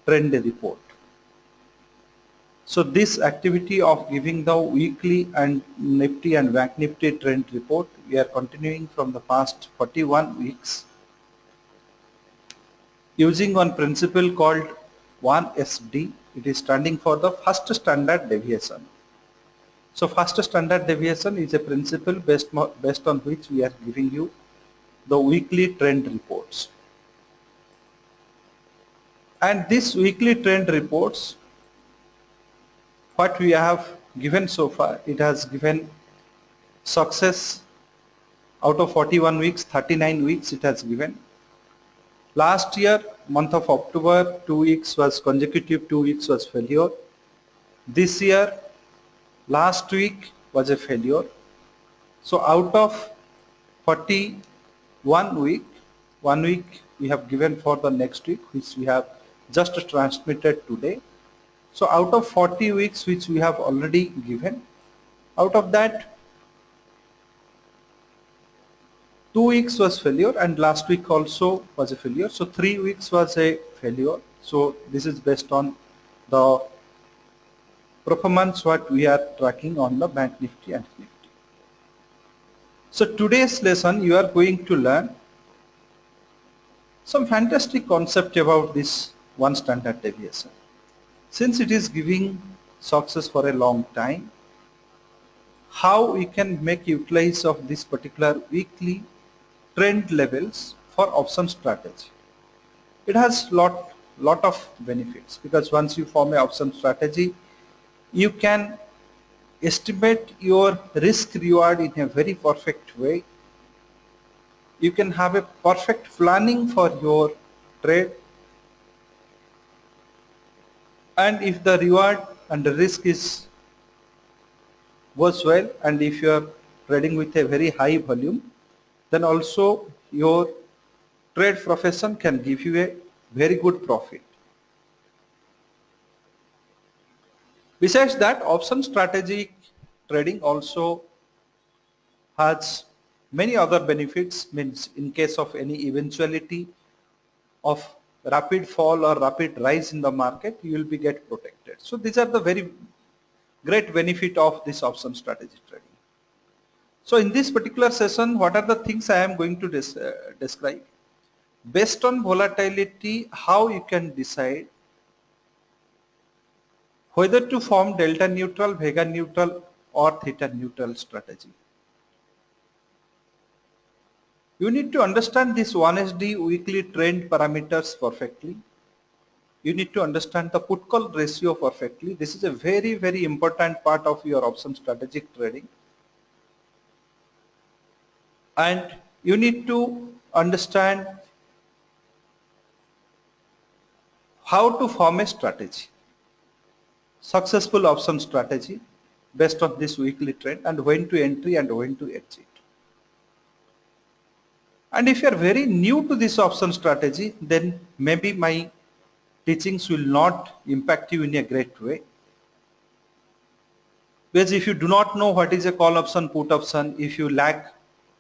trend report. So this activity of giving the weekly and Nifty and Bank Nifty trend report, we are continuing from the past 41 weeks using one principle called 1SD. It is standing for the first standard deviation. So first standard deviation is a principle based on which we are giving you the weekly trend reports. And this weekly trend reports, what we have given so far, it has given success out of 41 weeks, 39 weeks it has given. Last year, month of October, 2 weeks was consecutive, 2 weeks was failure. This year, last week was a failure. So out of 41 week, 1 week we have given for the next week, which we have just transmitted today. So out of 40 weeks which we have already given, out of that 2 weeks was failure and last week also was a failure. So 3 weeks was a failure. So this is based on the performance what we are tracking on the Bank Nifty and Nifty. So today's lesson you are going to learn some fantastic concept about this one standard deviation. Since it is giving success for a long time, how we can make utilize of this particular weekly trend levels for option strategy. It has lot of benefits because once you form an option strategy, you can estimate your risk reward in a very perfect way. You can have a perfect planning for your trade, and if the reward and the risk goes well, and if you are trading with a very high volume, then also your trade profession can give you a very good profit. Besides that, option strategic trading also has many other benefits, means in case of any eventuality of rapid fall or rapid rise in the market, you will be get protected. So these are the very great benefit of this option strategy trading. So in this particular session, what are the things I am going to describe? Based on volatility, how you can decide whether to form delta neutral, vega neutral or theta neutral strategy. You need to understand this 1SD weekly trend parameters perfectly. You need to understand the put call ratio perfectly. This is a very important part of your option strategic trading. And you need to understand how to form a strategy, successful option strategy based on this weekly trend, and when to entry and when to exit. And if you are very new to this option strategy, then maybe my teachings will not impact you in a great way. Because if you do not know what is a call option, put option, if you lack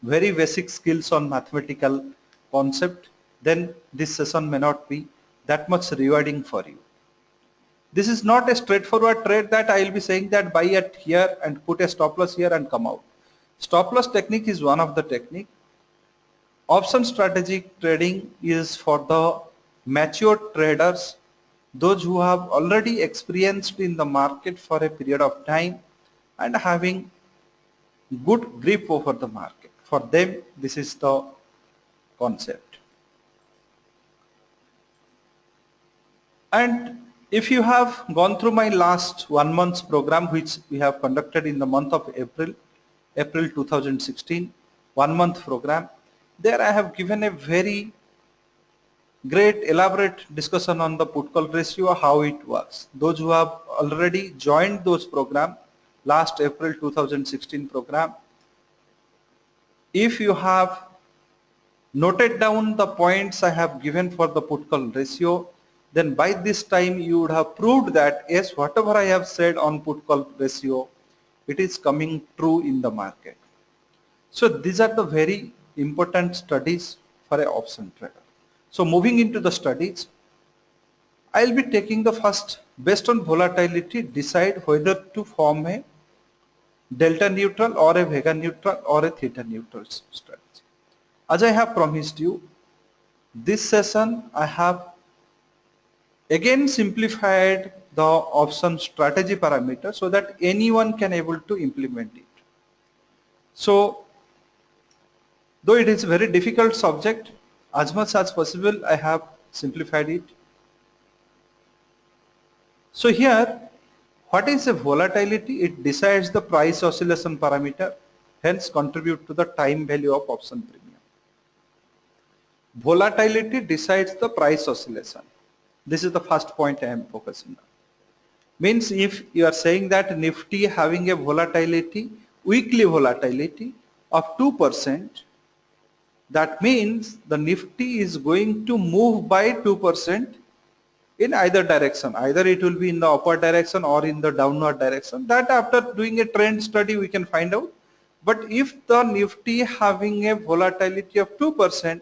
very basic skills on mathematical concept, then this session may not be that much rewarding for you. This is not a straightforward trade that I will be saying that buy at here and put a stop loss here and come out. Stop loss technique is one of the technique. Option strategic trading is for the mature traders, those who have already experienced in the market for a period of time and having good grip over the market. For them, this is the concept. And if you have gone through my last 1 month's program, which we have conducted in the month of April 2016, 1 month program, there I have given a very great elaborate discussion on the put call ratio, how it works. Those who have already joined those program, last April 2016 program, if you have noted down the points I have given for the put call ratio, then by this time you would have proved that yes, whatever I have said on put call ratio, it is coming true in the market. So these are the very important studies for an option trader. So moving into the studies, I'll be taking the first, based on volatility, decide whether to form a delta neutral or a vega neutral or a theta neutral strategy. As I have promised you, this session I have again simplified the option strategy parameter so that anyone can able to implement it. So though it is a very difficult subject, as much as possible I have simplified it. So here, what is a volatility? It decides the price oscillation parameter, hence contribute to the time value of option premium. Volatility decides the price oscillation. This is the first point I am focusing on. Means if you are saying that Nifty having a volatility, weekly volatility of 2%, that means the Nifty is going to move by 2% in either direction. Either it will be in the upward direction or in the downward direction. That after doing a trend study we can find out. But if the Nifty having a volatility of 2%,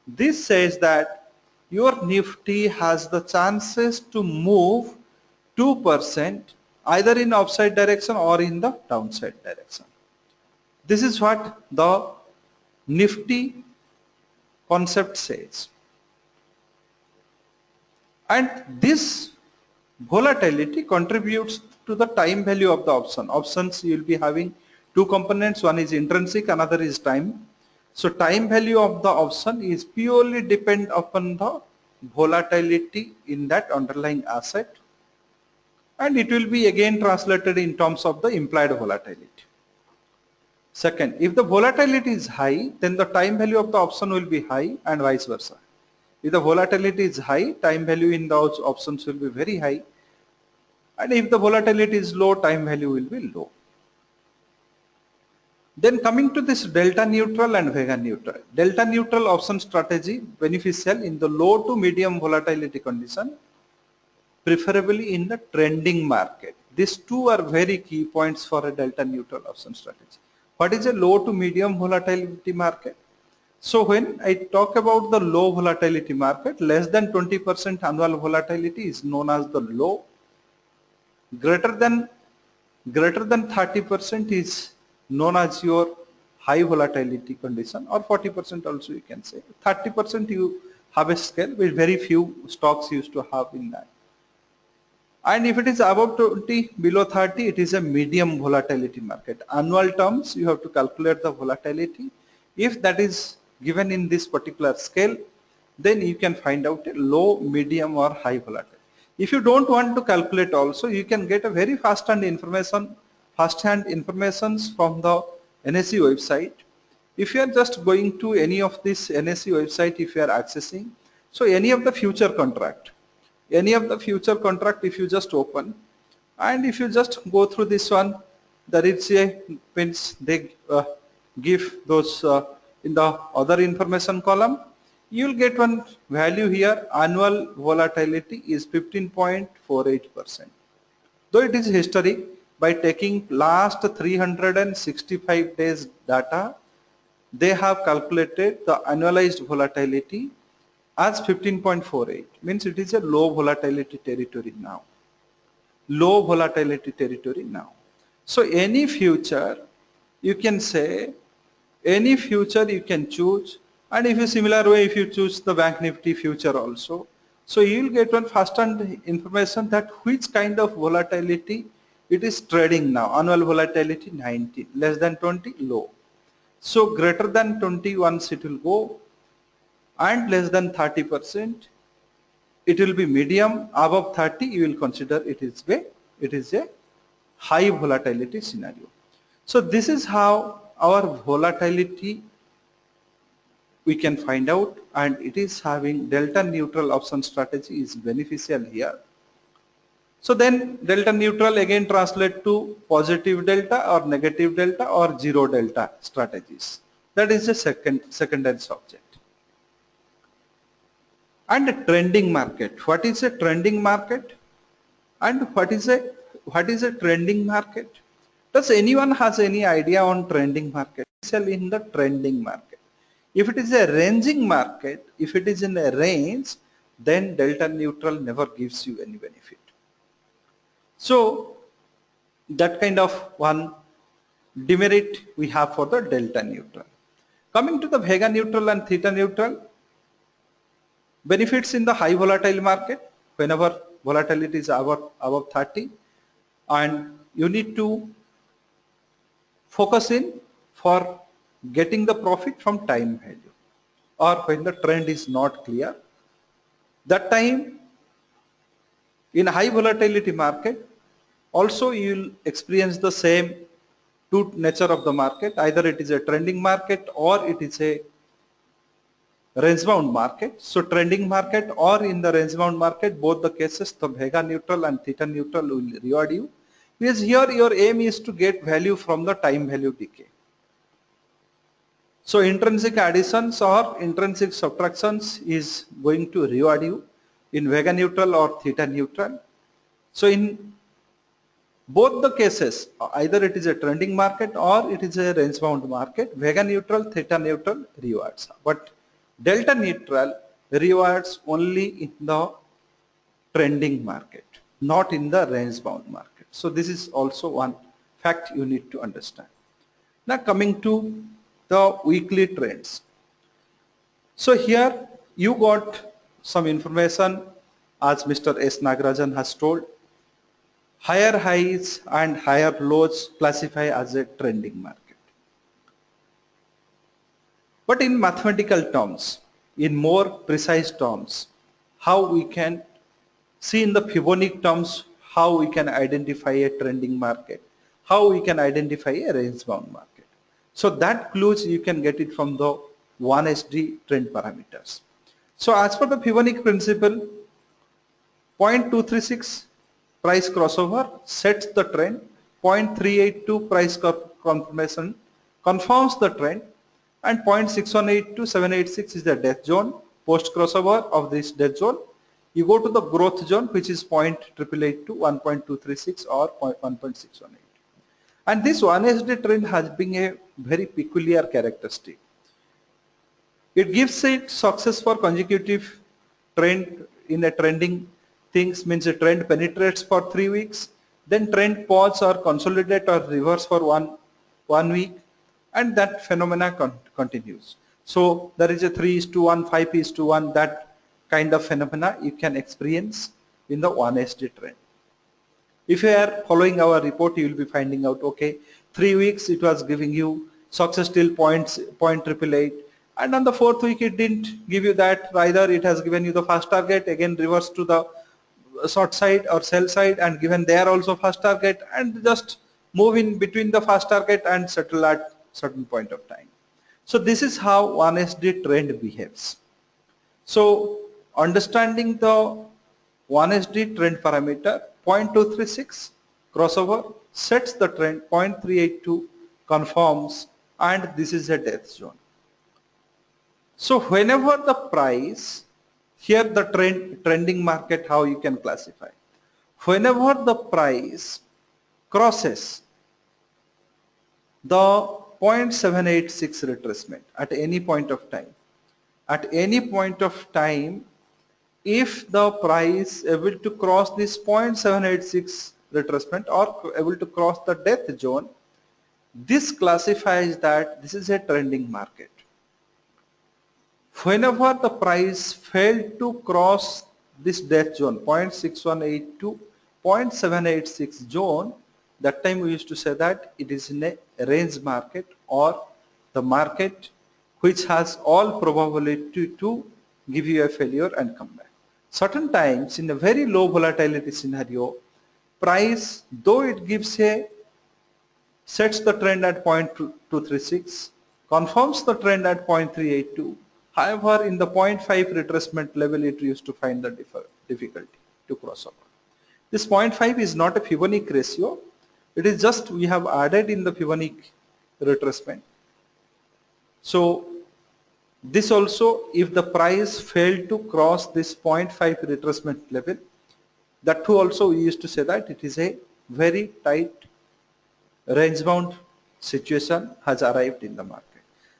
this says that your Nifty has the chances to move 2% either in upside direction or in the downside direction. This is what the Nifty concept says. And this volatility contributes to the time value of the option. Options you will be having two components, one is intrinsic, another is time. So time value of the option is purely depend upon the volatility in that underlying asset, and it will be again translated in terms of the implied volatility. Second, if the volatility is high, then the time value of the option will be high and vice versa. If the volatility is high, time value in those options will be very high, and if the volatility is low, time value will be low. Then coming to this delta neutral and vega neutral. Delta neutral option strategy beneficial in the low to medium volatility condition, preferably in the trending market. These two are very key points for a delta neutral option strategy. What is a low to medium volatility market? So when I talk about the low volatility market, less than 20% annual volatility is known as the low. Greater than 30% is known as your high volatility condition, or 40% also you can say. 30% you have a scale with very few stocks used to have in that. And if it is above 20, below 30, it is a medium volatility market. Annual terms, you have to calculate the volatility. If that is given in this particular scale, then you can find out a low, medium or high volatility. If you don't want to calculate also, you can get a very first-hand information from the NSE website. If you are just going to any of this NSE website, if you are accessing, so any of the future contract, if you just open, and if you just go through this one, there is a means they give those in the other information column, you will get one value here. Annual volatility is 15.48%. Though it is history, by taking last 365 days data, they have calculated the annualized volatility as 15.48, means it is a low volatility territory now. Low volatility territory now. So any future, you can say, any future you can choose, and if you similar way, if you choose the Bank Nifty future also, so you will get one first-hand information that which kind of volatility it is trading now. Annual volatility 90, less than 20, low. So greater than 20 once it will go, and less than 30%, it will be medium. Above 30, you will consider it is a high volatility scenario. So this is how our volatility we can find out, and it is having delta neutral option strategy is beneficial here. So then delta neutral again translate to positive delta or negative delta or zero delta strategies. That is the secondary subject. And a trending market. What is a trending market? And what is a trending market? Does anyone has any idea on trending market? Sell in the trending market. If it is a ranging market, if it is in a range, then delta neutral never gives you any benefit. So that kind of one demerit we have for the delta neutral. Coming to the vega neutral and theta neutral, benefits in the high volatile market whenever volatility is above 30, and you need to focus in for getting the profit from time value, or when the trend is not clear. That time in high volatility market also you will experience the same two nature of the market. Either it is a trending market or it is a range bound market. So trending market or in the range bound market, both the cases the vega neutral and theta neutral will reward you, because here your aim is to get value from the time value decay. So intrinsic additions or intrinsic subtractions is going to reward you in vega neutral or theta neutral. So in both the cases, either it is a trending market or it is a range bound market, vega neutral, theta neutral rewards. But delta neutral rewards only in the trending market, not in the range bound market. So this is also one fact you need to understand. Now coming to the weekly trends. So here you got some information as Mr. S. Nagarajan has told. Higher highs and higher lows classify as a trending market. But in mathematical terms, in more precise terms, how we can see in the Fibonacci terms how we can identify a trending market, how we can identify a range bound market. So that clues you can get it from the 1SD trend parameters. So as per the Fibonacci principle, 0.236 price crossover sets the trend, 0.382 price confirmation confirms the trend, and 0.618 to 786 is the death zone. Post crossover of this death zone, you go to the growth zone, which is 0.888 to 1.236 or 1.618. And this 1SD trend has been a very peculiar characteristic. It gives it success for consecutive trend in a trending things, means a trend penetrates for 3 weeks, then trend pause or consolidate or reverse for one week, and that phenomena continues. So there is a 3:1, 5:1, that kind of phenomena you can experience in the 1SD trend. If you are following our report, you will be finding out, okay, 3 weeks it was giving you success till 0.888, and on the 4th week it didn't give you that, rather it has given you the first target, again reverse to the short side or sell side and given there also first target, and just move in between the first target and settle at certain point of time. So this is how 1SD trend behaves. So understanding the 1SD trend parameter, 0.236 crossover sets the trend, 0.382 confirms, and this is a death zone. So whenever the price, here the trending market, how you can classify, whenever the price crosses the 0.786 retracement at any point of time, if the price able to cross this 0.786 retracement or able to cross the death zone, this classifies that this is a trending market. Whenever the price failed to cross this death zone, 0.6182 to 0.786 zone, that time we used to say that it is in a range market, or the market which has all probability to give you a failure and come back. Certain times in a very low volatility scenario, price, though it gives a sets the trend at 0.236, confirms the trend at 0.382. However, in the 0.5 retracement level, it used to find the difficulty to cross over. This 0.5 is not a Fibonacci ratio. It is just we have added in the Fibonacci retracement. So this also, if the price failed to cross this 0.5 retracement level, that too also we used to say that it is a very tight range bound situation has arrived in the market.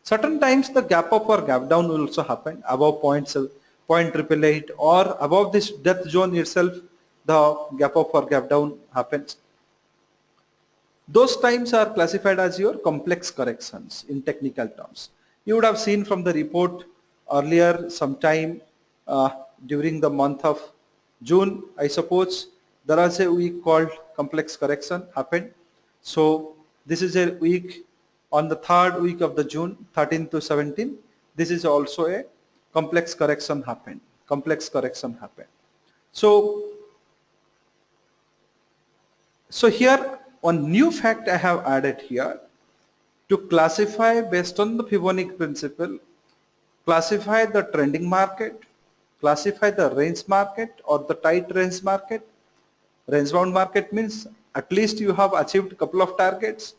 Certain times the gap up or gap down will also happen above 0.7, 0.888 or above this death zone itself, the gap up or gap down happens. Those times are classified as your complex corrections in technical terms. You would have seen from the report earlier sometime during the month of June, I suppose, there was a week called complex correction happened. So this is a week on the third week of the June, 13 to 17. This is also a complex correction happened. Complex correction happened. So here one new fact I have added here to classify based on the Fibonacci principle, classify the trending market, classify the range market or the tight range market. Range bound market means at least you have achieved a couple of targets.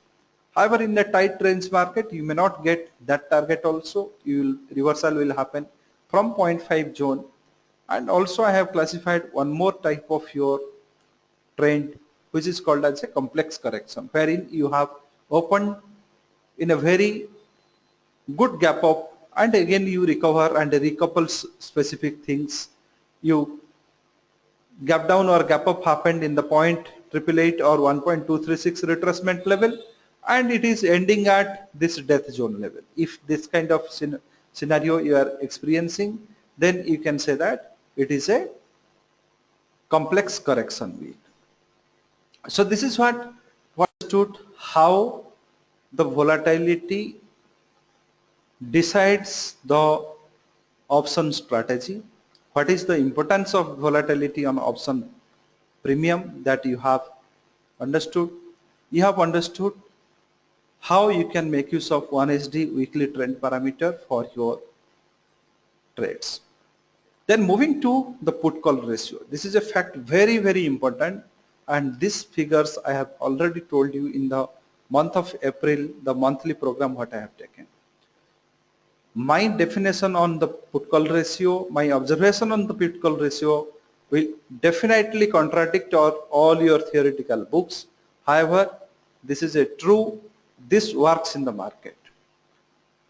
However, in the tight range market, you may not get that target also. Reversal will happen from 0.5 zone. And also I have classified one more type of your trend which is called as a complex correction, wherein you have opened in a very good gap up and again you recover and recouple specific things. You gap down or gap up happened in the 0.888 or 1.236 retracement level and it is ending at this death zone level. If this kind of scenario you are experiencing, then you can say that it is a complex correction week. So this is what understood how the volatility decides the option strategy. What is the importance of volatility on option premium that you have understood. You have understood how you can make use of 1SD weekly trend parameter for your trades. Then moving to the put call ratio. This is a fact very, very important, and these figures I have already told you in the month of April, the monthly program what I have taken. My definition on the put call ratio, my observation on the put call ratio will definitely contradict all your theoretical books. However, this is a true, this works in the market.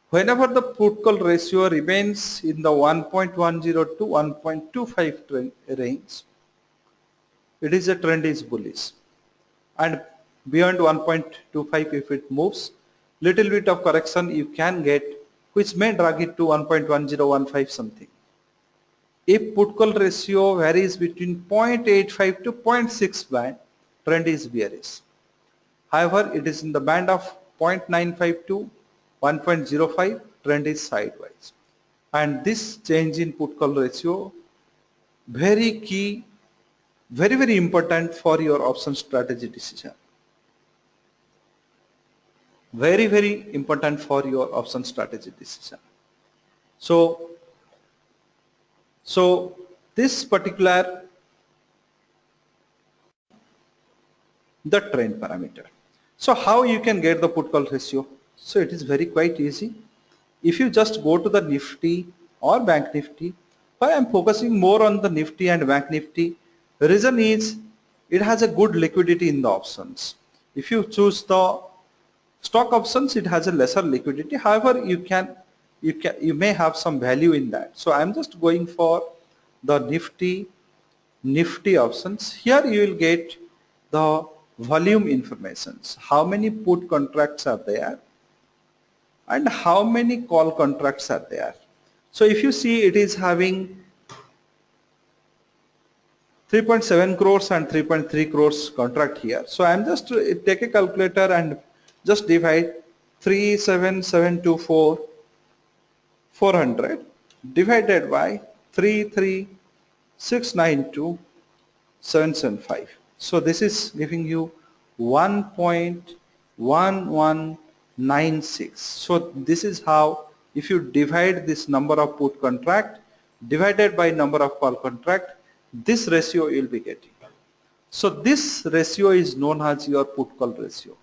Whenever the put call ratio remains in the 1.10 to 1.25 range, it is a trend is bullish, and beyond 1.25 if it moves, little bit of correction you can get, which may drag it to 1.1015 something. If put call ratio varies between 0.85 to 0.6 band, trend is bearish. However, it is in the band of 0.95 to 1.05, trend is sideways. And this change in put call ratio, very key, very, very important for your option strategy decision. Very, very important for your option strategy decision. So this particular the trend parameter. So how you can get the put call ratio? So it is very quite easy. If you just go to the Nifty or Bank Nifty, why I am focusing more on the Nifty and Bank Nifty, the reason is it has a good liquidity in the options. If you choose the stock options, it has a lesser liquidity. However, you may have some value in that. So I am just going for the Nifty options. Here you will get the volume informations. How many put contracts are there and how many call contracts are there. So if you see, it is having 3.7 crores and 3.3 crores contract here. So I'm just take a calculator and just divide 37724 400 divided by 33692 775. So this is giving you 1.1196. So this is how, if you divide this number of put contract divided by number of call contract, this ratio you will be getting. So this ratio is known as your put call ratio.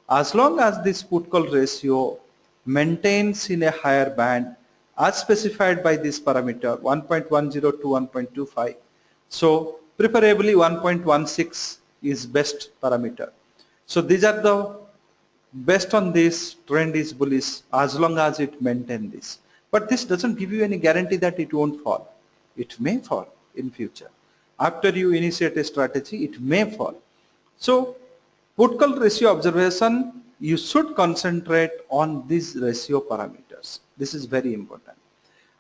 As long as this put call ratio maintains in a higher band as specified by this parameter 1.10 to 1.25, so preferably 1.16 is best parameter. So these are the based on this trend is bullish as long as it maintains this. But this doesn't give you any guarantee that it won't fall. it may fall in future. After you initiate a strategy, it may fall. So put call ratio observation, you should concentrate on these ratio parameters. This is very important.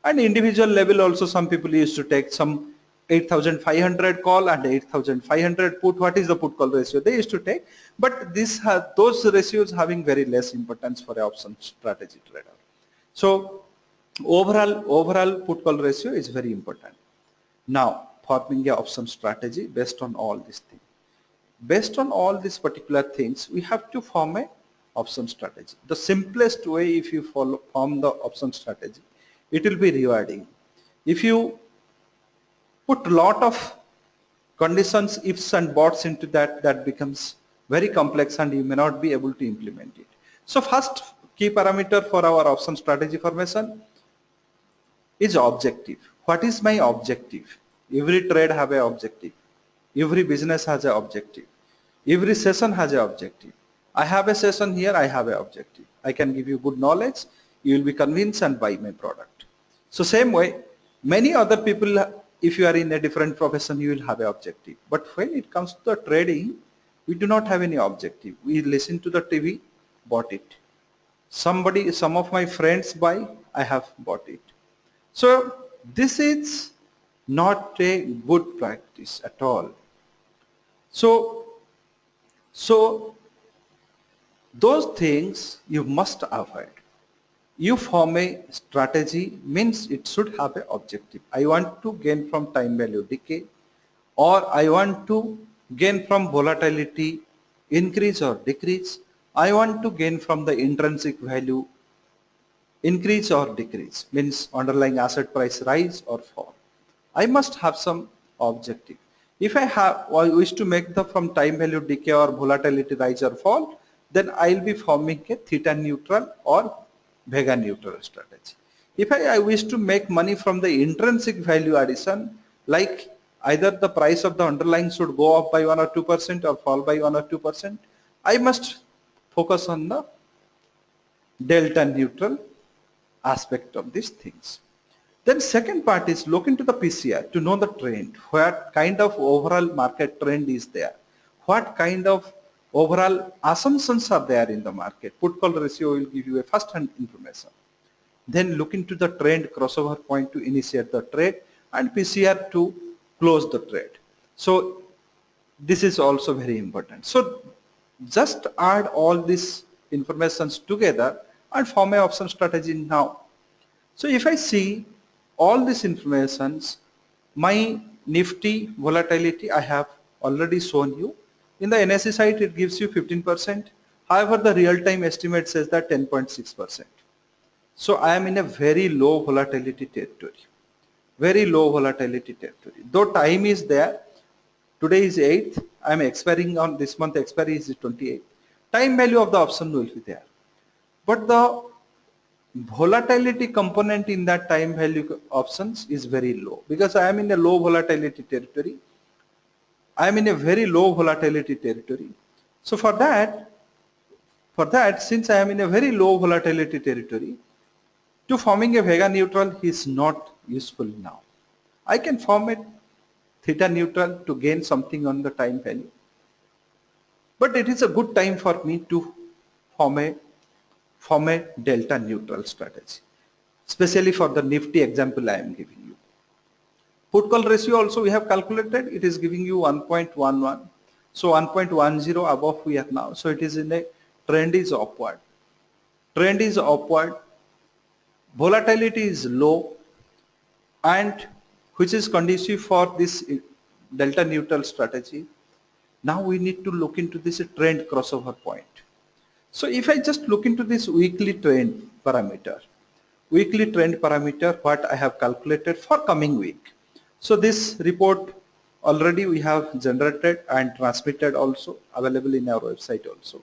And individual level also, some people used to take some 8,500 call and 8,500 put. What is the put call ratio they used to take? But those ratios having very less importance for an option strategy trader. So overall put call ratio is very important. Now forming a option strategy based on all these things. Based on all these particular things, we have to form a option strategy. The simplest way, if you form the option strategy, it will be rewarding. If you put lot of conditions, ifs and buts into that becomes very complex and you may not be able to implement it. So first key parameter for our option strategy formation is objective. What is my objective? Every trade have an objective. Every business has an objective. Every session has an objective. I have a session here, I have an objective. I can give you good knowledge, you will be convinced and buy my product. So same way, many other people, if you are in a different profession, you will have an objective. But when it comes to the trading, we do not have any objective. We listen to the TV, bought it. Some of my friends buy, I have bought it. So this is not a good practice at all. So those things you must avoid. You form a strategy means it should have an objective. I want to gain from time value decay, or I want to gain from volatility increase or decrease. I want to gain from the intrinsic value increase or decrease, means underlying asset price rise or fall. I must have some objective. If I wish to make the from time value decay or volatility rise or fall, then I will be forming a theta neutral or vega neutral strategy. If I wish to make money from the intrinsic value addition, like either the price of the underlying should go up by 1 or 2% or fall by 1 or 2%, I must focus on the delta neutral aspect of these things. Then second part is look into the PCR to know the trend. What kind of overall market trend is there? What kind of overall assumptions are there in the market? Put call ratio will give you a first hand information. Then look into the trend crossover point to initiate the trade and PCR to close the trade. So this is also very important. So just add all these informations together and form an option strategy now. So if I see all these informations, my Nifty volatility I have already shown you. In the NSE site it gives you 15%. However, the real-time estimate says that 10.6%. So I am in a very low volatility territory. Very low volatility territory. Though time is there, today is 8th, I am expiring on this month, expiry is 28th. Time value of the option will be there. But the volatility component in that time value options is very low because I am in a low volatility territory. I am in a very low volatility territory. So for that, since I am in a very low volatility territory, to forming a vega neutral is not useful now. I can form a theta neutral to gain something on the time value. But it is a good time for me to form a delta neutral strategy, especially for the Nifty example I am giving you. Put call ratio also we have calculated, it is giving you 1.11. So 1.10 above we are now. So it is in a trend is upward. Trend is upward. Volatility is low, and which is conducive for this delta neutral strategy. Now we need to look into this trend crossover point. So if I just look into this weekly trend parameter, what I have calculated for coming week. So this report already we have generated and transmitted, also available in our website also.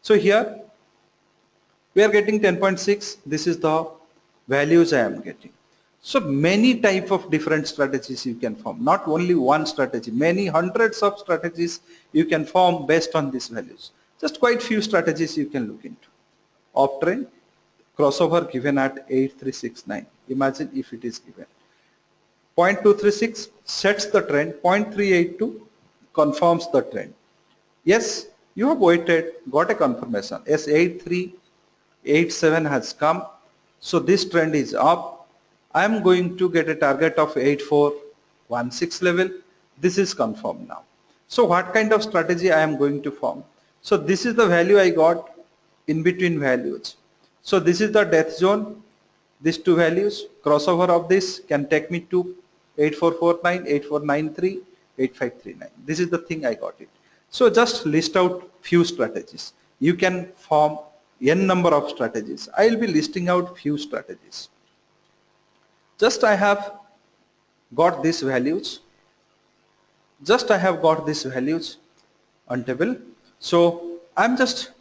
So here we are getting 10.6. This is the values I am getting. So many type of different strategies you can form, not only one strategy, many hundreds of strategies you can form based on these values. Just quite few strategies you can look into. Uptrend crossover given at 8369. Imagine if it is given. 0.236 sets the trend, 0.382 confirms the trend. Yes, you have waited, got a confirmation. Yes, 8387 has come. So this trend is up. I am going to get a target of 8416 level. This is confirmed now. So what kind of strategy I am going to form? So this is the value I got in between values. So this is the death zone. These two values, crossover of this can take me to 8449, 8493, 8539. This is the thing I got it. So just list out few strategies. You can form n number of strategies. I will be listing out few strategies. Just I have got these values. Just I have got these values on table. So I'm just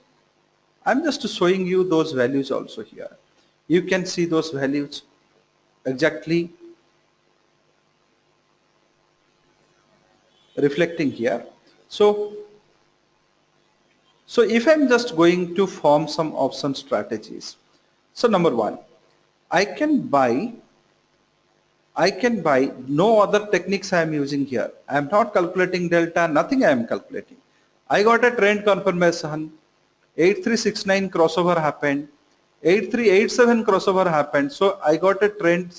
showing you those values also here. You can see those values exactly reflecting here. So if I'm just going to form some option strategies. So number one, I can buy no other techniques I am using here. I am not calculating delta, nothing I am calculating. I got a trend confirmation, 8369 crossover happened, 8387 crossover happened. So I got a trend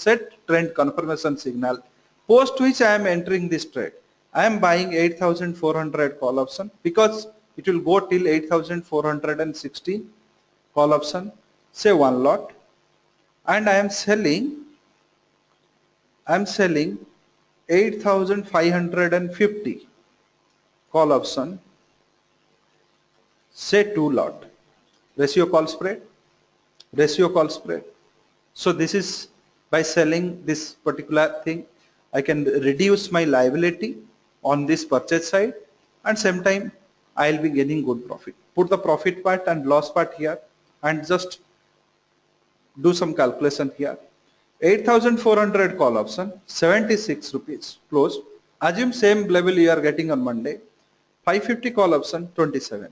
confirmation signal, post which I am entering this trade. I am buying 8400 call option because it will go till 8416 call option, say one lot, and I am selling 8550 call option, say two lot, ratio call spread. So this is by selling this particular thing, I can reduce my liability on this purchase side, and same time I will be gaining good profit. Put the profit part and loss part here and just do some calculation here. 8400 call option, 76 rupees close. Assume same level you are getting on Monday. 550 call option, 27.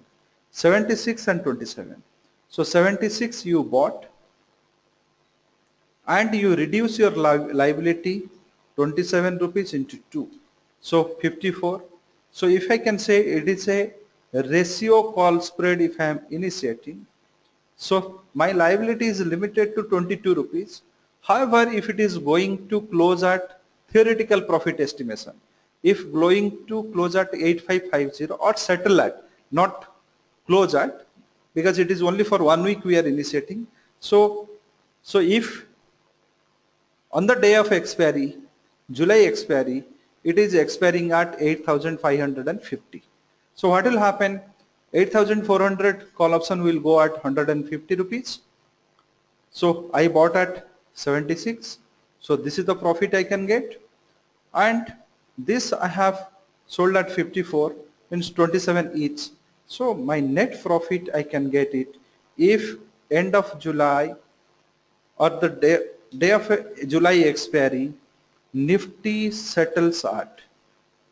76 and 27. So 76 you bought and you reduce your liability 27 rupees into 2. So 54. So if I can say it is a ratio call spread if I am initiating. So my liability is limited to 22 rupees. However, if it is going to close at theoretical profit estimation, if going to close at 8550 or settle at, not close at, because it is only for 1 week we are initiating. So if on the day of expiry, July expiry, it is expiring at 8550. So what will happen? 8400 call option will go at 150 rupees. So I bought at 76. So this is the profit I can get. And this I have sold at 54, means 27 each. So my net profit I can get it if end of July or the day of July expiry, Nifty settles at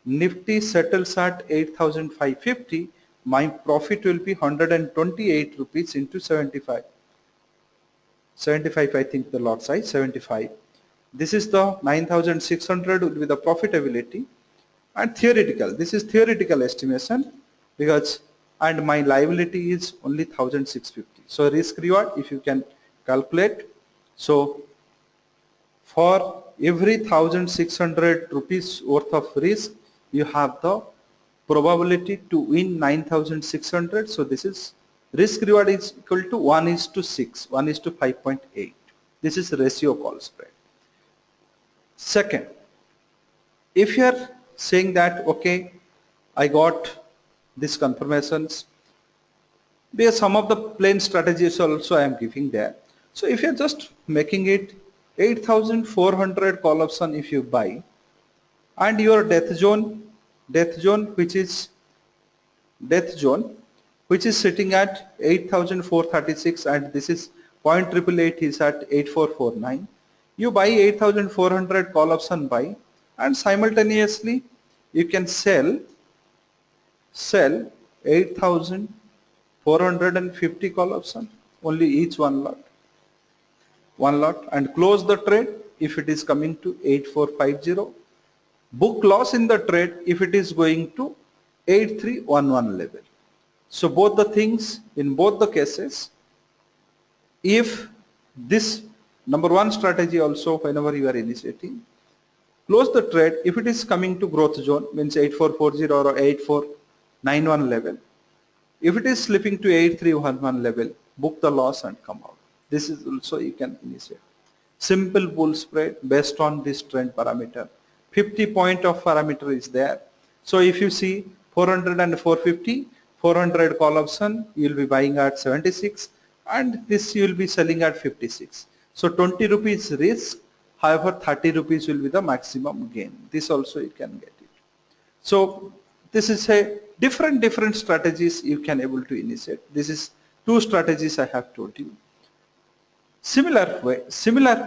8550, my profit will be 128 rupees into 75. 75 I think the lot size, 75. This is the 9600 will be the profitability, and theoretical. This is theoretical estimation because, and my liability is only 1650. So risk reward if you can calculate. So for every 1600 rupees worth of risk, you have the probability to win 9600. So this is risk reward is equal to 1:6, 1:5.8. This is ratio call spread. Second, if you are saying that, okay, I got these confirmations, because some of the plain strategies also I am giving there. So if you are just making it 8400 call option if you buy, and your death zone which is sitting at 8436, and this is 0.888 is at 8449. You buy 8400 call option buy, and simultaneously you can sell 8450 call option, only each one lot, and close the trade if it is coming to 8450. Book loss in the trade if it is going to 8311 level. So both the things, in both the cases, if this number one strategy also, whenever you are initiating, close the trade if it is coming to growth zone, means 8440 or 8491 level. If it is slipping to 8311 level, book the loss and come out. This is also you can initiate. Simple bull spread based on this trend parameter. 50 point of parameter is there. So if you see 400 and 450, 400 call option, you will be buying at 76 and this you will be selling at 56. So 20 rupees risk, however 30 rupees will be the maximum gain. This also you can get it. So this is a different strategies you can able to initiate. This is two strategies I have told you. Similar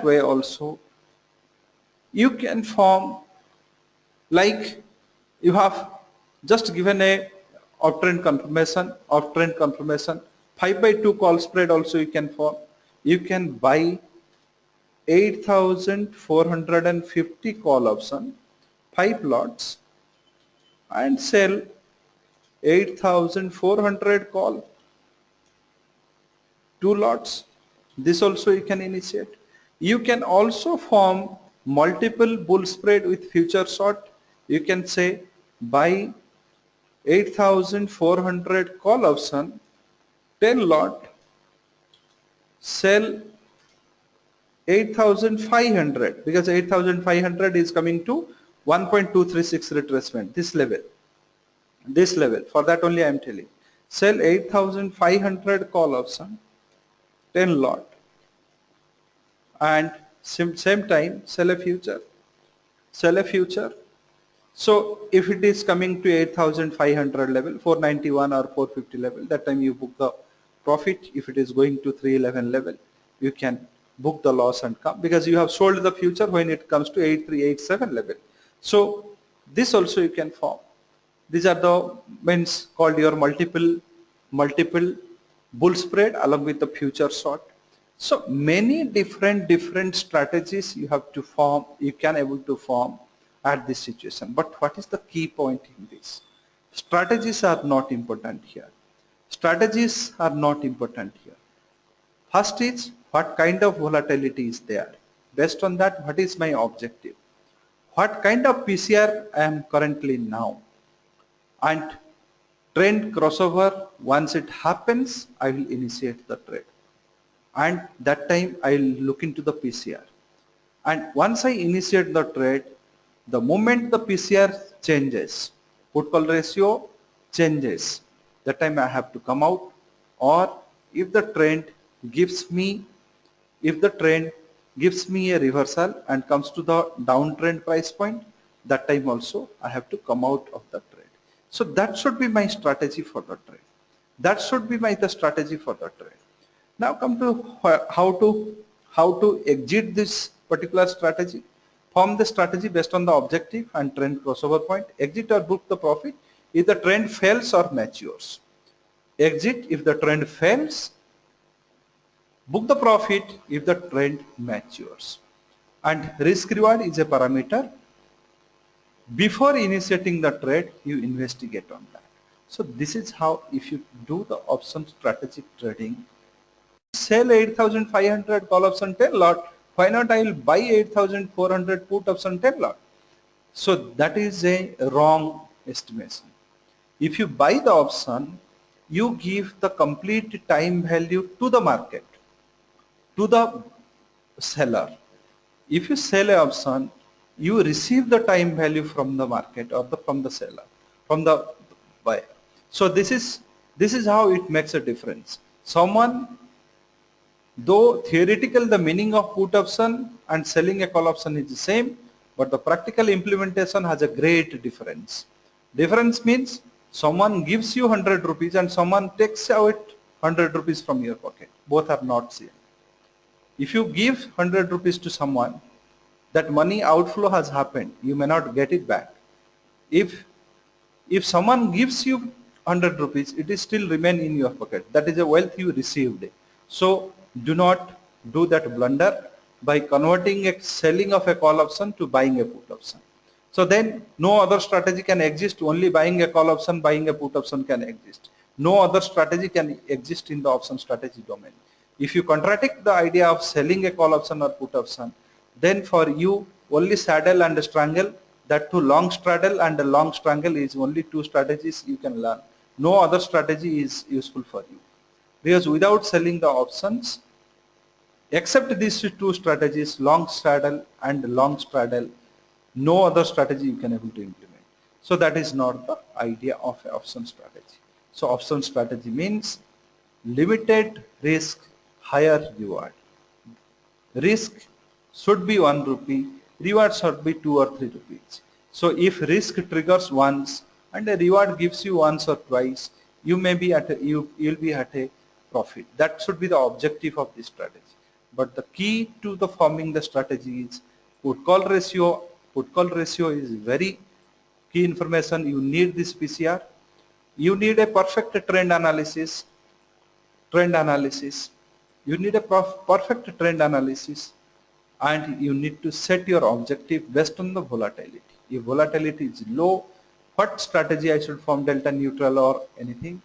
way also you can form, like you have just given a uptrend confirmation, 5/2 call spread also you can form. You can buy 8450 call option, 5 lots, and sell 8400 call, 2 lots. This also you can initiate. You can also form multiple bull spread with future short. You can say buy 8400 call option, 10 lot, sell 8500, because 8500 is coming to 1.236 retracement, this level. For that only I am telling. Sell 8500 call option, 10 lot, and same time sell a future. So if it is coming to 8500 level, 491 or 450 level, that time you book the profit. If it is going to 311 level, you can book the loss and come, because you have sold the future when it comes to 8387 level. So this also you can form. These are the means called your multiple bull spread along with the future short. So many different strategies you have to form, you can able to form at this situation. But what is the key point in this? Strategies are not important here. First is what kind of volatility is there. Based on that, what is my objective? What kind of PCR I am currently now? And trend crossover, once it happens, I will initiate the trade. And that time I will look into the PCR. And once I initiate the trade, the moment the PCR changes, put call ratio changes, that time I have to come out. Or if the trend gives me a reversal and comes to the downtrend price point, that time also I have to come out of the trade. So that should be my strategy for the trade. Now come to how to exit this particular strategy. Form the strategy based on the objective and trend crossover point. Exit or book the profit if the trend fails or matures. Exit if the trend fails. Book the profit if the trend matures. And risk reward is a parameter. Before initiating the trade, you investigate on that. So this is how, if you do the option strategic trading, sell 8500 call option 10 lot, why not I will buy 8400 put option 10 lot? So that is a wrong estimation. If you buy the option, you give the complete time value to the market, to the seller. If you sell an option, you receive the time value from the market or from the seller, from the buyer. So this is how it makes a difference. Someone, though theoretical the meaning of put option and selling a call option is the same, but the practical implementation has a great difference. Difference means someone gives you 100 rupees and someone takes out 100 rupees from your pocket. Both are not same. If you give 100 rupees to someone, that money outflow has happened, you may not get it back. If someone gives you 100 rupees, it is still remain in your pocket. That is a wealth you received. So do not do that blunder. by converting a selling of a call option to buying a put option. So then no other strategy can exist, only buying a call option, buying a put option can exist. No other strategy can exist in the option strategy domain. If you contradict the idea of selling a call option or put option, then for you only saddle and strangle, that too long straddle and long strangle is only two strategies you can learn. No other strategy is useful for you. Because without selling the options, except these two strategies, long straddle and long straddle, no other strategy you can able to implement. So that is not the idea of an option strategy. So option strategy means limited risk, higher reward. Risk should be 1 rupee, reward should be 2 or 3 rupees. So if risk triggers once and a reward gives you once or twice, you may be at you'll be at a profit. That should be the objective of this strategy. But the key to the forming the strategy is put call ratio. Put call ratio is very key information. You need this PCR. You need a perfect trend analysis. You need a perfect trend analysis, and you need to set your objective based on the volatility. If volatility is low, what strategy I should form, delta neutral or anything?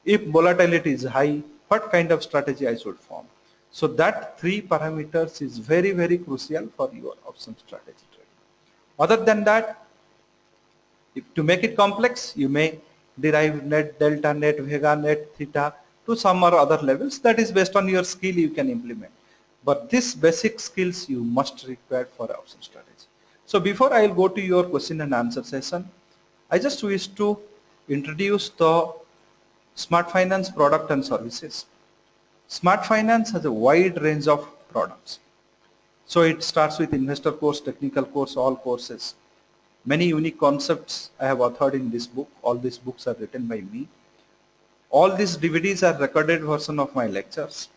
If volatility is high, what kind of strategy I should form? So that three parameters is very, very crucial for your option strategy trading. Other than that, if to make it complex, you may derive net delta, net vega, net theta to some or other levels. That is based on your skill you can implement. But these basic skills you must require for option strategy. So before I will go to your question and answer session, I just wish to introduce the Smart Finance product and services. Smart Finance has a wide range of products. So it starts with investor course, technical course, all courses. Many unique concepts I have authored in this book. All these books are written by me. All these DVDs are recorded version of my lectures.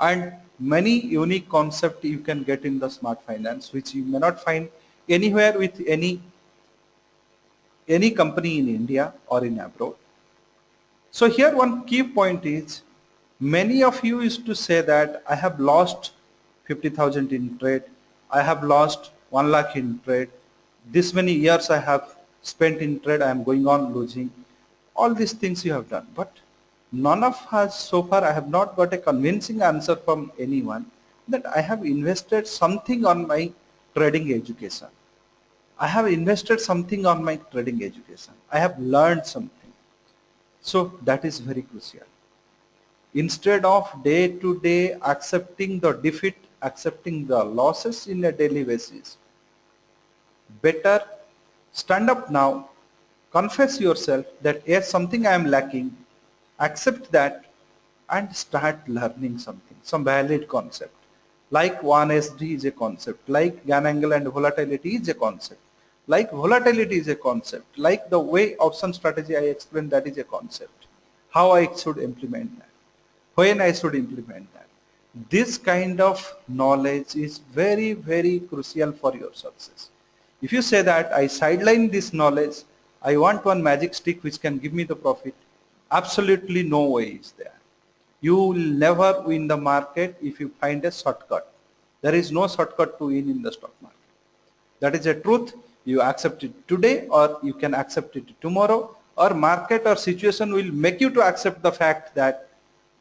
And many unique concepts you can get in the Smart Finance, which you may not find anywhere with any company in India or in abroad. So here one key point is, many of you used to say that I have lost 50,000 in trade, I have lost 1 lakh in trade, this many years I have spent in trade, I am going on losing. All these things you have done, but none of us so far, I have not got a convincing answer from anyone that I have invested something on my trading education. I have invested something on my trading education. I have learned something. So that is very crucial. Instead of day to day accepting the defeat, accepting the losses in a daily basis, better stand up now, confess yourself that yes, something I am lacking, accept that and start learning something, some valid concept. Like 1SD is a concept, like Gann angle and volatility is a concept, like volatility is a concept, like the way option strategy I explained, that is a concept. How I should implement that, when I should implement that. This kind of knowledge is very, very crucial for your success. If you say that I sideline this knowledge, I want one magic stick which can give me the profit, absolutely no way is there. You will never win the market if you find a shortcut. There is no shortcut to win in the stock market. That is a truth. You accept it today or you can accept it tomorrow, or market or situation will make you to accept the fact that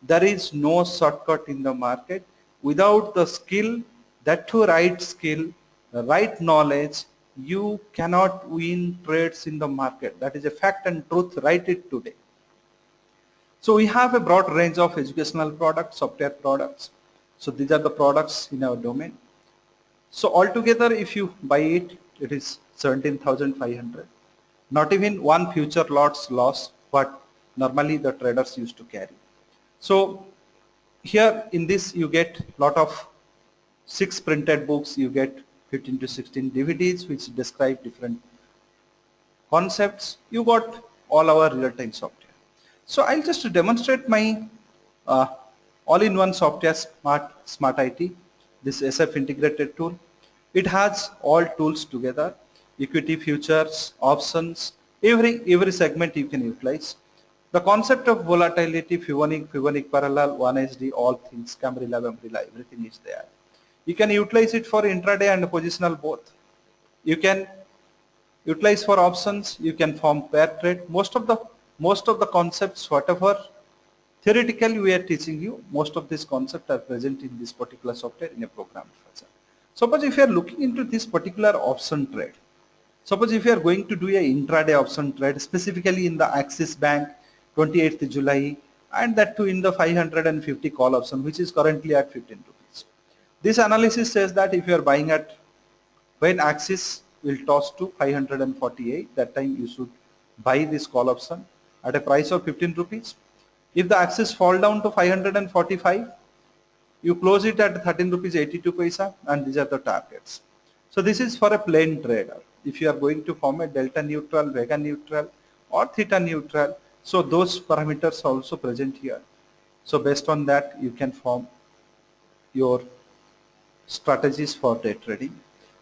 there is no shortcut in the market. Without the skill, that to right skill, the right knowledge, you cannot win trades in the market. That is a fact and truth. Write it today. So we have a broad range of educational products, software products. So these are the products in our domain. So altogether, if you buy it, it is 17,500. Not even one future lots loss, what normally the traders used to carry. So here in this you get lot of 6 printed books, you get 15 to 16 DVDs which describe different concepts. You got all our real-time software. So I'll just demonstrate my all-in-one software, Smart IT, this SF integrated tool. It has all tools together, equity, futures, options, every segment you can utilize. The concept of volatility, Fibonacci parallel, 1SD, all things, umbrella, everything is there. You can utilize it for intraday and positional both. You can utilize for options, you can form pair trade. Most of the concepts, whatever theoretically we are teaching you, most of these concepts are present in this particular software in a programmed fashion. Suppose if you are looking into this particular option trade, suppose if you are going to do a intraday option trade, specifically in the Axis Bank 28th July, and that too in the 550 call option, which is currently at 15 rupees. This analysis says that if you are buying at when Axis will toss to 548, that time you should buy this call option at a price of 15 rupees. If the Axis fall down to 545, you close it at 13 rupees 82 paisa, and these are the targets. So this is for a plain trader. If you are going to form a delta neutral, vega neutral, or theta neutral, so those parameters are also present here. So based on that, you can form your strategies for day trading.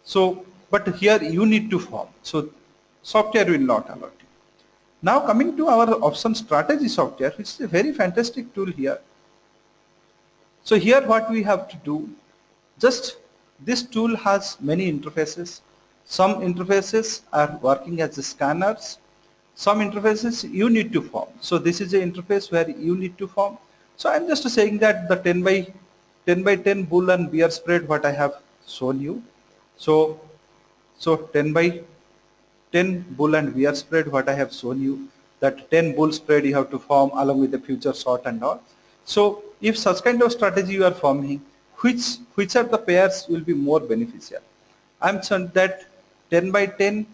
So, but here you need to form. So software will not allow you. Now coming to our option strategy software, which is a very fantastic tool here. So here what we have to do, just this tool has many interfaces. Some interfaces are working as scanners. Some interfaces you need to form. So this is an interface where you need to form. So I'm just saying that the 10 by 10 bull and bear spread what I have shown you. So 10 by 10 bull and bear spread what I have shown you, that 10 bull spread you have to form along with the future short and all. So if such kind of strategy you are forming, which are the pairs will be more beneficial? I'm saying that 10 by 10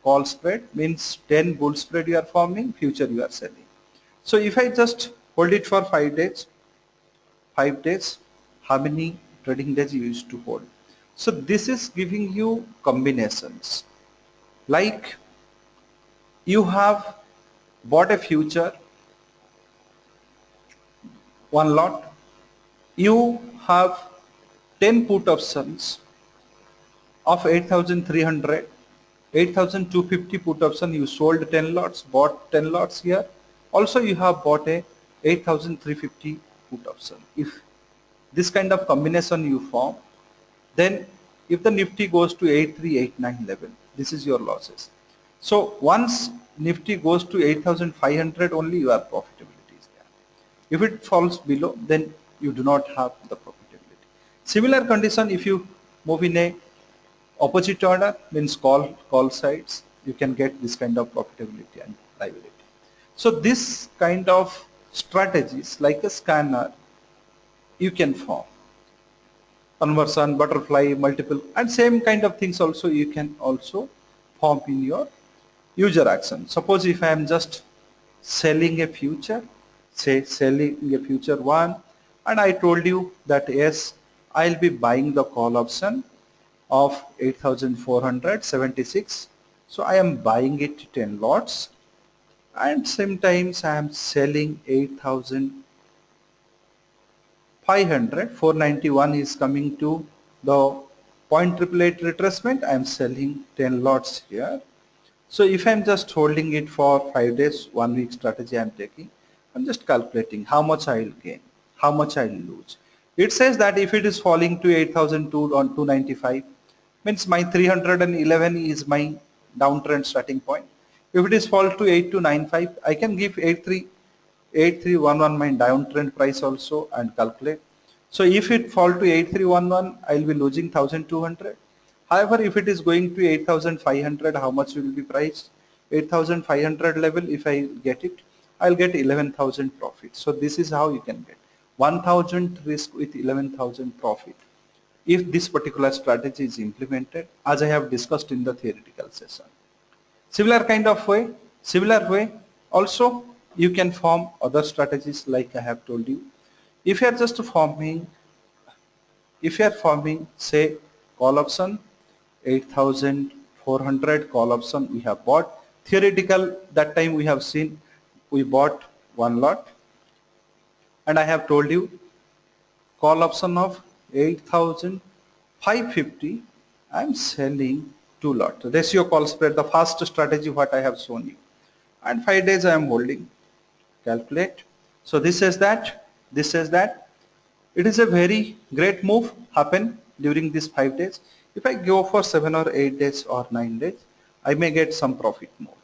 call spread means 10 bull spread you are forming, future you are selling. So if I just hold it for 5 days, how many trading days you used to hold? So this is giving you combinations. Like you have bought a future, one lot, you have 10 put options of 8,300, 8,250 put option, you sold 10 lots, bought 10 lots here. Also you have bought a 8,350 put option. If this kind of combination you form, then if the Nifty goes to 8389 level, this is your losses. So once Nifty goes to 8,500 only, your profitability is there. If it falls below, then you do not have the profitability. Similar condition, if you move in a opposite order, means call sides, you can get this kind of profitability and liability. So this kind of strategies like a scanner you can form. Conversion, butterfly, multiple, and same kind of things also you can also form in your user action. Suppose if I am just selling a future, say selling a future 1, and I told you that yes, I'll be buying the call option of 8,476. So I am buying it 10 lots, and sometimes I am selling 8,500. 491 is coming to the 0.888 retracement. I am selling 10 lots here. So if I'm just holding it for 5 days, 1 week strategy I'm taking, I'm just calculating how much I will gain, how much I will lose. It says that if it is falling to 8,002 on 295, means my 311 is my downtrend starting point. If it is fall to 8295, I can give 8311 my downtrend price also and calculate. So if it fall to 8311, I will be losing 1200. However, if it is going to 8,500, how much will be priced? 8,500 level, if I get it, I'll get 11,000 profit. So this is how you can get 1,000 risk with 11,000 profit if this particular strategy is implemented, as I have discussed in the theoretical session. Similar way, also you can form other strategies like I have told you. If you are just forming, say call option, 8,400 call option we have bought. Theoretical, that time we have seen we bought 1 lot, and I have told you call option of 8,550, I am selling 2 lot. Ratio call spread, the first strategy what I have shown you, and 5 days I am holding. calculate. So this says that it is a very great move happen during these 5 days. If I go for 7 or 8 days or 9 days, I may get some profit more.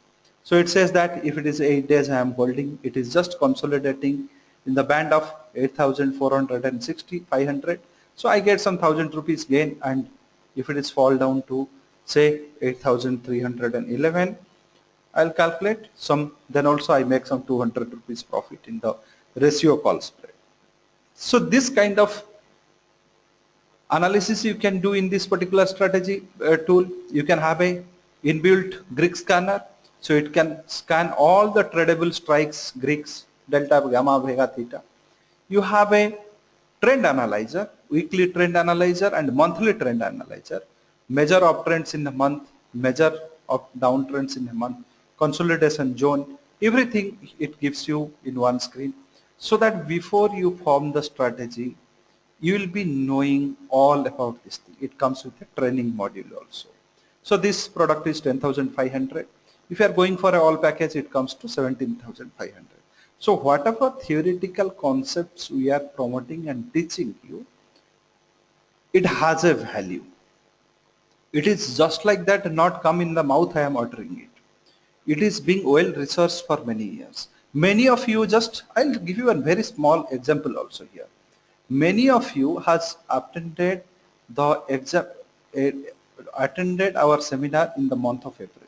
So it says that if it is 8 days I am holding, it is just consolidating in the band of 8,460, 500. So I get some 1,000 rupees gain, and if it is fall down to say 8,311, I'll calculate some, then also I make some 200 rupees profit in the ratio call spread. So this kind of analysis you can do in this particular strategy tool. You can have a inbuilt Greek scanner, so it can scan all the tradable strikes, Greeks, delta, gamma, vega, theta. You have a trend analyzer, weekly trend analyzer and monthly trend analyzer, measure uptrends in a month, measure of downtrends in a month, consolidation zone, everything it gives you in one screen, so that before you form the strategy you will be knowing all about this thing. It comes with a training module also. So this product is 10,500. If you are going for a all package, it comes to 17,500. So whatever theoretical concepts we are promoting and teaching you, it has a value. It is just like that, not come in the mouth I am uttering it. It is being well researched for many years. Many of you just, I'll give you a very small example also here. Many of you has attended the exam, eh, attended our seminar in the month of April.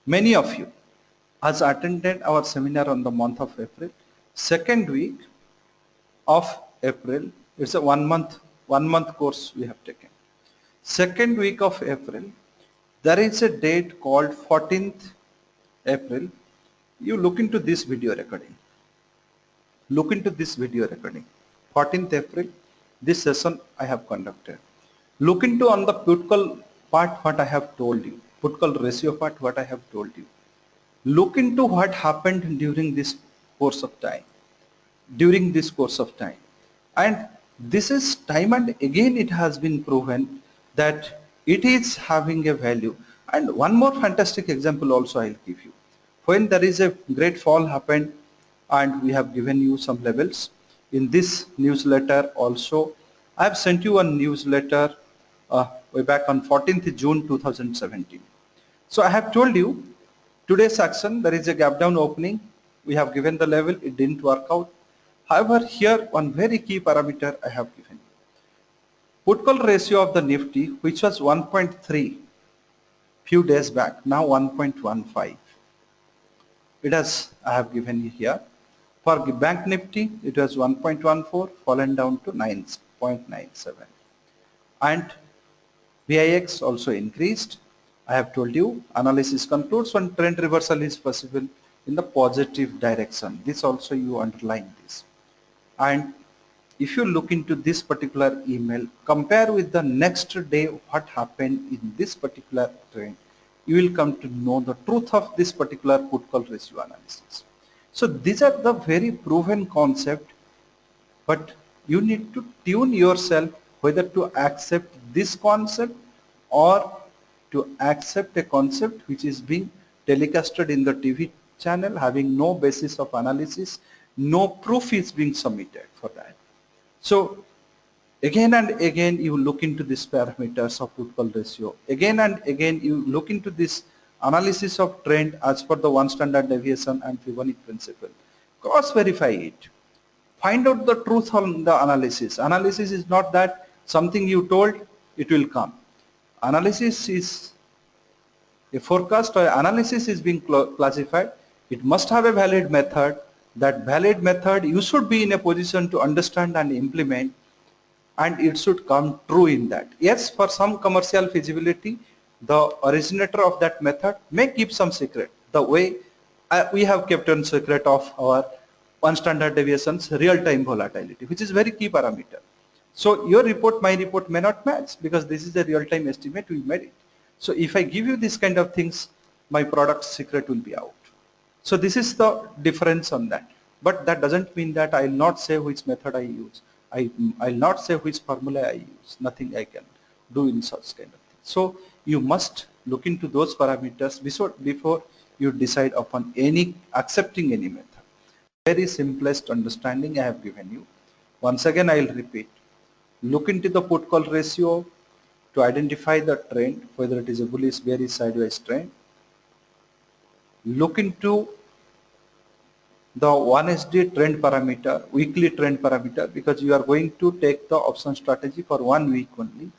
Many of you has attended our seminar on the month of April. Second week of April, it's a one month course we have taken. Second week of April, there is a date called 14th April. You look into this video recording. Look into this video recording. 14th April, this session I have conducted. Look into on the put call part what I have told you. Put call ratio part what I have told you. Look into what happened during this course of time. During this course of time. And this is time and again it has been proven that it is having a value. And one more fantastic example also I'll give you. When there is a great fall happened and we have given you some levels, in this newsletter also, I have sent you a newsletter way back on 14th June 2017. So I have told you today's action, there is a gap down opening. We have given the level, it didn't work out. However, here one very key parameter I have given you. Put call ratio of the Nifty, which was 1.3 few days back, now 1.15. It has, I have given you here. For Bank Nifty, it was 1.14, fallen down to 9.97. And VIX also increased. I have told you, analysis concludes when trend reversal is possible in the positive direction. This also you underline this. And if you look into this particular email, compare with the next day what happened in this particular trend, you will come to know the truth of this particular put call ratio analysis. So these are the very proven concept, but you need to tune yourself whether to accept this concept or to accept a concept which is being telecasted in the TV channel having no basis of analysis, no proof is being submitted for that. So again and again you look into these parameters of put call ratio. Again and again you look into this analysis of trend as per the one standard deviation and Fibonacci principle. Cross verify it. Find out the truth on the analysis. Analysis is not that something you told, it will come. Analysis is a forecast or analysis is being classified. It must have a valid method. That valid method you should be in a position to understand and implement, and it should come true in that. Yes, for some commercial feasibility, the originator of that method may keep some secret. The way we have kept on secret of our one standard deviations real-time volatility, which is very key parameter. So your report, my report may not match because this is a real-time estimate we made it. So if I give you this kind of things, my product secret will be out. So this is the difference on that. But that doesn't mean that I will not say which method I use. I'll not say which formula I use. Nothing I can do in such kind of thing. So you must look into those parameters before you decide upon accepting any method. Very simplest understanding I have given you. Once again I will repeat. Look into the put call ratio to identify the trend, whether it is a bullish, bearish, sideways trend. Look into the 1SD trend parameter, weekly trend parameter, because you are going to take the option strategy for 1 week only.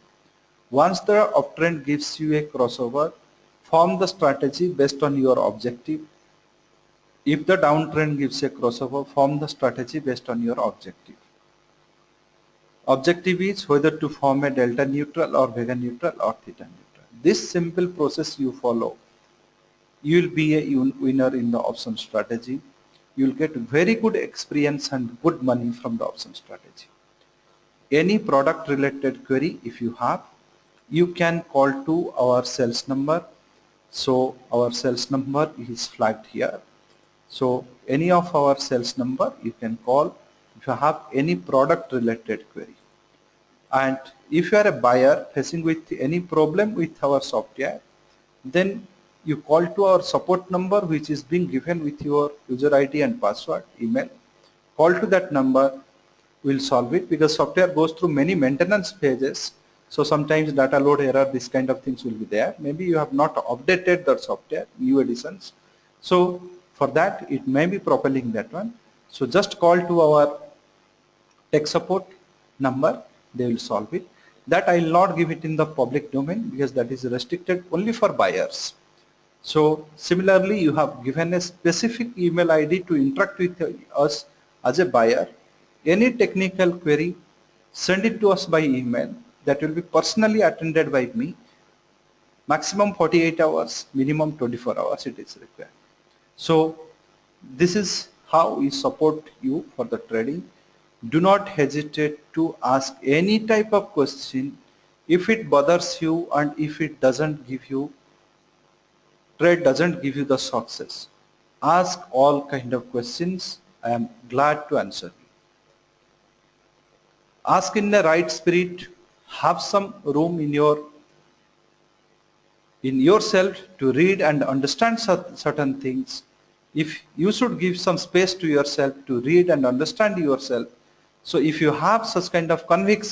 Once the uptrend gives you a crossover, form the strategy based on your objective. If the downtrend gives a crossover, form the strategy based on your objective. Objective is whether to form a delta neutral or vega neutral or theta neutral. This simple process you follow, you will be a winner in the option strategy. You will get very good experience and good money from the option strategy. Any product related query if you have, you can call to our sales number. So our sales number is flagged here. So any of our sales number you can call if you have any product related query. And if you are a buyer facing with any problem with our software, then you call to our support number which is being given with your user ID and password, email. Call to that number, will solve it, because software goes through many maintenance phases. So sometimes data load error, this kind of things will be there. Maybe you have not updated the software, new editions. So for that, it may be propelling that one. So just call to our tech support number, they will solve it. That I will not give it in the public domain because that is restricted only for buyers. So similarly, you have given a specific email ID to interact with us as a buyer. Any technical query, send it to us by email. That will be personally attended by me. Maximum 48 hours, minimum 24 hours it is required. So this is how we support you for the trading. Do not hesitate to ask any type of question if it bothers you and if it doesn't give you trade doesn't give you the success. Ask all kind of questions. I am glad to answer you. Ask in the right spirit. Have some room in yourself to read and understand certain things. If you should give some space to yourself to read and understand yourself. So if you have such kind of conviction,